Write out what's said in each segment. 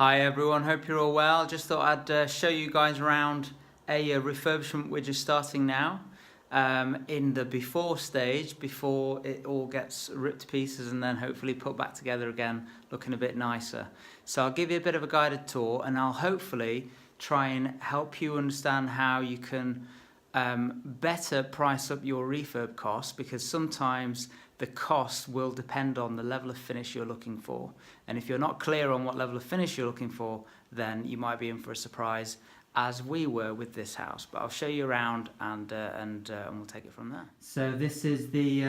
Hi everyone, hope you're all well. Just thought I'd show you guys around a refurbishment we're just starting now in the before stage, before it all gets ripped to pieces and then hopefully put back together again looking a bit nicer. So I'll give you a bit of a guided tour and I'll hopefully try and help you understand how you can better price up your refurb costs, because sometimes the cost will depend on the level of finish you're looking for. And if you're not clear on what level of finish you're looking for, then you might be in for a surprise, as we were with this house. But I'll show you around and we'll take it from there. So this is the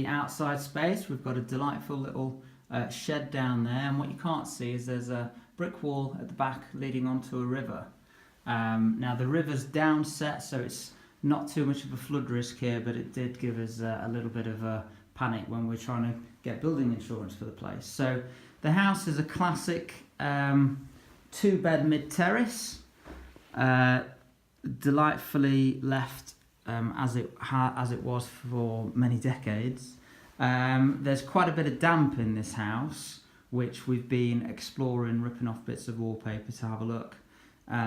outside space. We've got a delightful little shed down there, and what you can't see is there's a brick wall at the back leading onto a river. Now the river's downset, so it's not too much of a flood risk here, but it did give us a little bit of a panic when we're trying to get building insurance for the place. So the house is a classic 2-bed mid-terrace, delightfully left as it was for many decades. There's quite a bit of damp in this house, which we've been exploring, ripping off bits of wallpaper to have a look.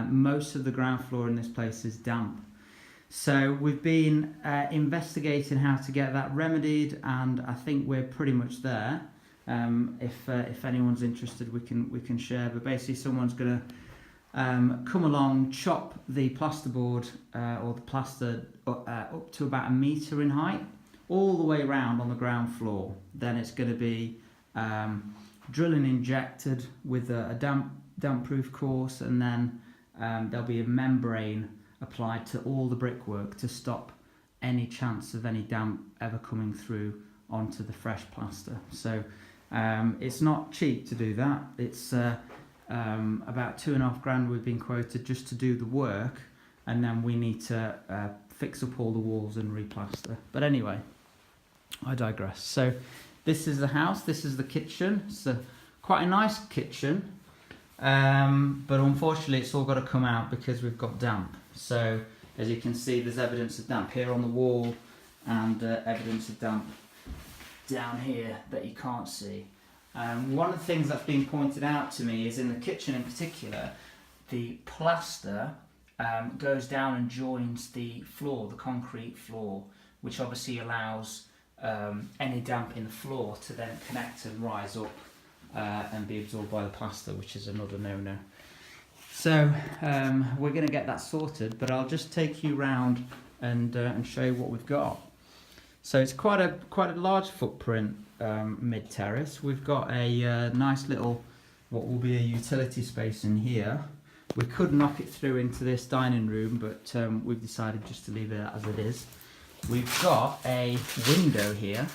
Most of the ground floor in this place is damp. So we've been investigating how to get that remedied, and I think we're pretty much there. If anyone's interested, we can share. But basically, someone's going to come along, chop the plasterboard or the plaster up to about 1 metre in height, all the way around on the ground floor. Then it's going to be drill and injected with a damp-proof course, and then there'll be a membrane applied to all the brickwork to stop any chance of any damp ever coming through onto the fresh plaster. So it's not cheap to do that. It's about £2,500 we've been quoted just to do the work, and then we need to fix up all the walls and replaster. But anyway, I digress. So this is the house, this is the kitchen. It's quite a nice kitchen, but unfortunately it's all got to come out because we've got damp. So as you can see, there's evidence of damp here on the wall, and evidence of damp down here that you can't see. One of the things that's been pointed out to me is in the kitchen in particular, the plaster goes down and joins the floor, the concrete floor, which obviously allows any damp in the floor to then connect and rise up and be absorbed by the plaster, which is another no-no. So we're going to get that sorted, but I'll just take you round and show you what we've got. So it's quite a large footprint mid-terrace. We've got a nice little, what will be a utility space in here. We could knock it through into this dining room, but we've decided just to leave it as it is. We've got a window here,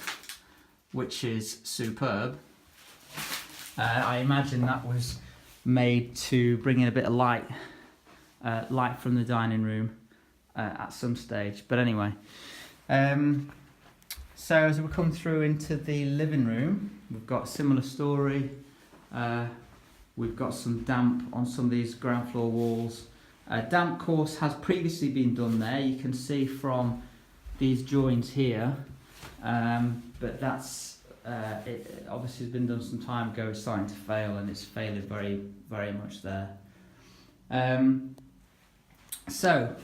which is superb. I imagine that was made to bring in a bit of light from the dining room at some stage. But anyway, so as we come through into the living room, we've got a similar story. We've got some damp on some of these ground floor walls. A damp course has previously been done there. You can see from these joins here, but that's it obviously has been done some time ago. It's starting to fail, and it's failing very, very much there. So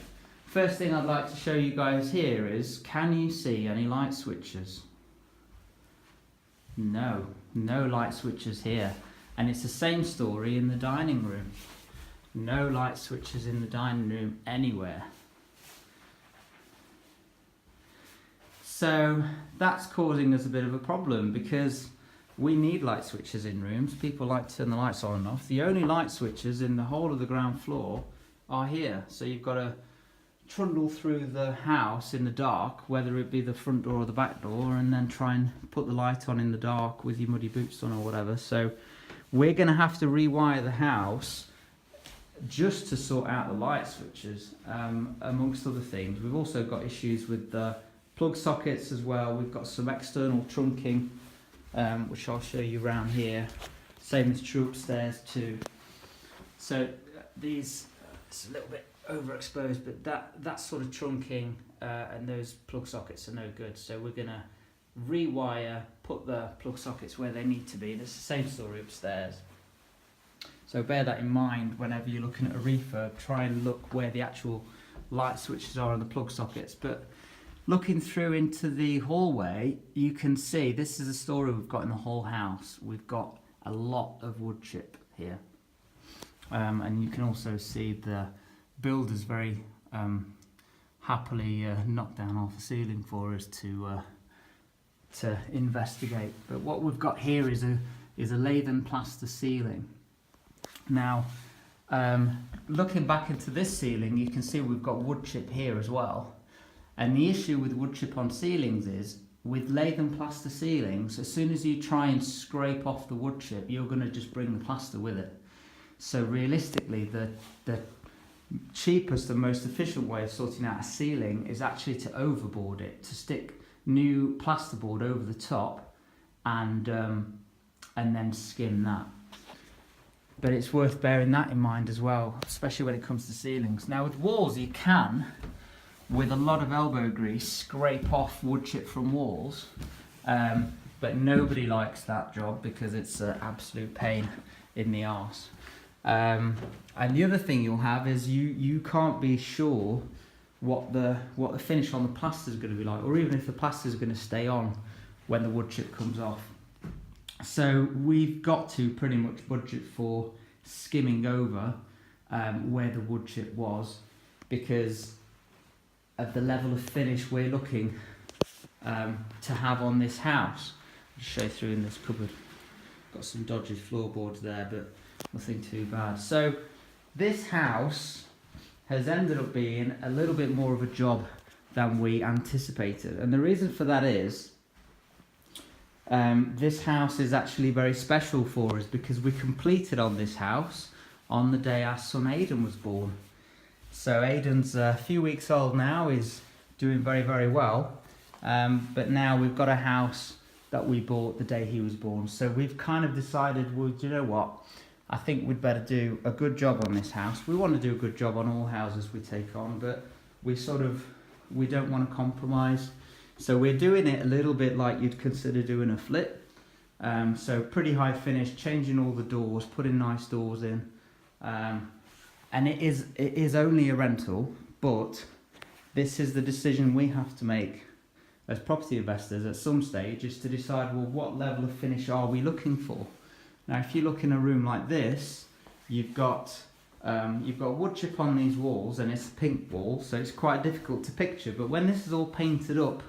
first thing I'd like to show you guys here is, can you see any light switches? No light switches here. And it's the same story in the dining room. No light switches in the dining room anywhere. So that's causing us a bit of a problem, because we need light switches in rooms. People like to turn the lights on and off. The only light switches in the whole of the ground floor are here. So you've got to trundle through the house in the dark, whether it be the front door or the back door, and then try and put the light on in the dark with your muddy boots on or whatever. So we're going to have to rewire the house just to sort out the light switches, amongst other things. We've also got issues with the plug sockets as well. We've got some external trunking, which I'll show you around here. Same is true upstairs too. So these, it's a little bit overexposed, but that sort of trunking and those plug sockets are no good. So we're going to rewire, put the plug sockets where they need to be, and it's the same story upstairs. So bear that in mind whenever you're looking at a refurb. Try and look where the actual light switches are on the plug sockets. But looking through into the hallway, you can see this is a story we've got in the whole house. We've got a lot of wood chip here. And you can also see the builders very happily knocked down half the ceiling for us to investigate. But what we've got here is a lath and plaster ceiling. Now, looking back into this ceiling, you can see we've got wood chip here as well. And the issue with wood chip on ceilings is, with lath and plaster ceilings, as soon as you try and scrape off the wood chip, you're going to just bring the plaster with it. So realistically, the cheapest and most efficient way of sorting out a ceiling is actually to overboard it, to stick new plasterboard over the top and then skim that. But it's worth bearing that in mind as well, especially when it comes to ceilings. Now with walls, you can, with a lot of elbow grease, scrape off wood chip from walls, but nobody likes that job because it's an absolute pain in the arse. And the other thing you'll have is you can't be sure what the finish on the plaster is going to be like, or even if the plaster is going to stay on when the wood chip comes off. So we've got to pretty much budget for skimming over where the wood chip was, because of the level of finish we're looking to have on this house. I'll show you through in this cupboard. Got some dodgy floorboards there, but nothing too bad. So this house has ended up being a little bit more of a job than we anticipated, and the reason for that is this house is actually very special for us because we completed on this house on the day our son Aidan was born. So Aidan's a few weeks old now, is doing very, very well, but now we've got a house that we bought the day he was born. So we've kind of decided, well, do you know what? I think we'd better do a good job on this house. We want to do a good job on all houses we take on, but we don't want to compromise. So we're doing it a little bit like you'd consider doing a flip. So pretty high finish, changing all the doors, putting nice doors in. And it is only a rental, but this is the decision we have to make as property investors at some stage, is to decide, well, what level of finish are we looking for? Now, if you look in a room like this, you've got wood chip on these walls, and it's a pink wall, so it's quite difficult to picture. But when this is all painted up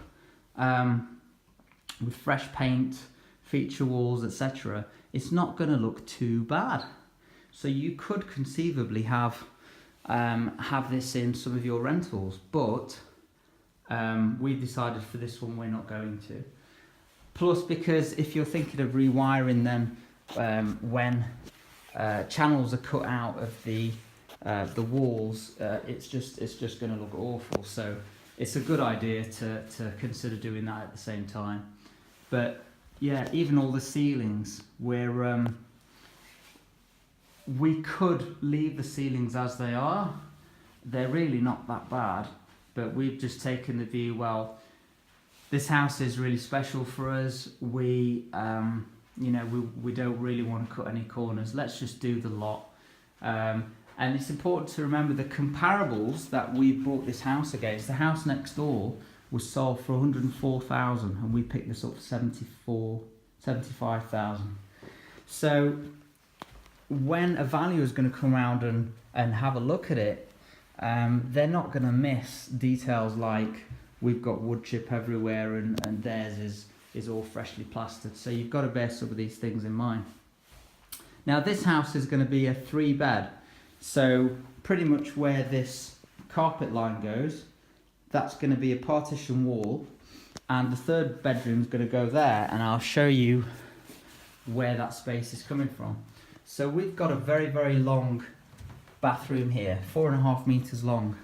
with fresh paint, feature walls, etc., it's not going to look too bad. So you could conceivably have this in some of your rentals, but we've decided for this one we're not going to. Plus, because if you're thinking of rewiring them when channels are cut out of the walls, it's just going to look awful. So it's a good idea to consider doing that at the same time. But yeah, even all the ceilings, we could leave the ceilings as they are. They're really not that bad, but we've just taken the view, well, this house is really special for us. We don't really want to cut any corners. Let's just do the lot. And it's important to remember the comparables that we bought this house against. The house next door was sold for 104,000, and we picked this up for 75,000. So when a valuer is going to come around and have a look at it, they're not going to miss details like we've got wood chip everywhere and theirs is all freshly plastered. So you've got to bear some of these things in mind. Now this house is going to be a 3-bed, so pretty much where this carpet line goes, that's going to be a partition wall, and the third bedroom is going to go there, and I'll show you where that space is coming from. So we've got a very, very long bathroom here, 4.5 meters long.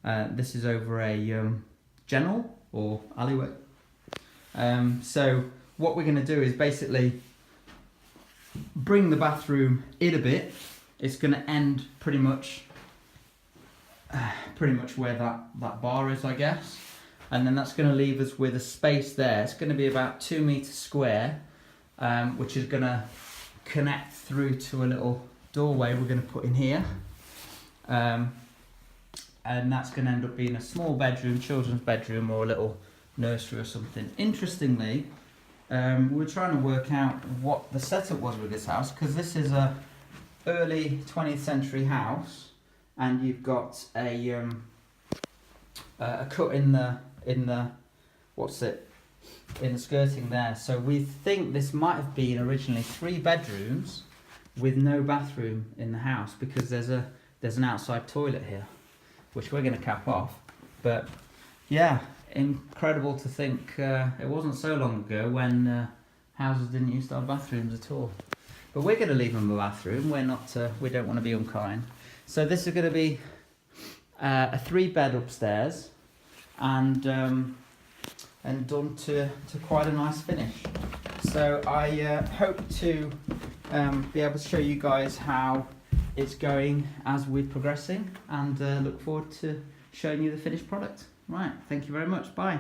This is over a general or alleyway. So what we're going to do is basically bring the bathroom in a bit. It's going to end pretty much where that bar is, I guess. And then that's going to leave us with a space there. It's going to be about 2 meters square, which is going to connect through to a little doorway we're going to put in here. And that's going to end up being a small bedroom, children's bedroom, or a little nursery or something. Interestingly, we were trying to work out what the setup was with this house, because this is a early 20th century house, and you've got a cut in the skirting there. So we think this might have been originally 3 bedrooms with no bathroom in the house, because there's an outside toilet here, which we're going to cap off. But yeah, incredible to think it wasn't so long ago when houses didn't used to have bathrooms at all. But we're going to leave them a bathroom. We don't want to be unkind. So this is going to be a 3-bed upstairs, and done to quite a nice finish. So I hope to be able to show you guys how it's going as we're progressing, and look forward to showing you the finished product. Right, thank you very much. Bye.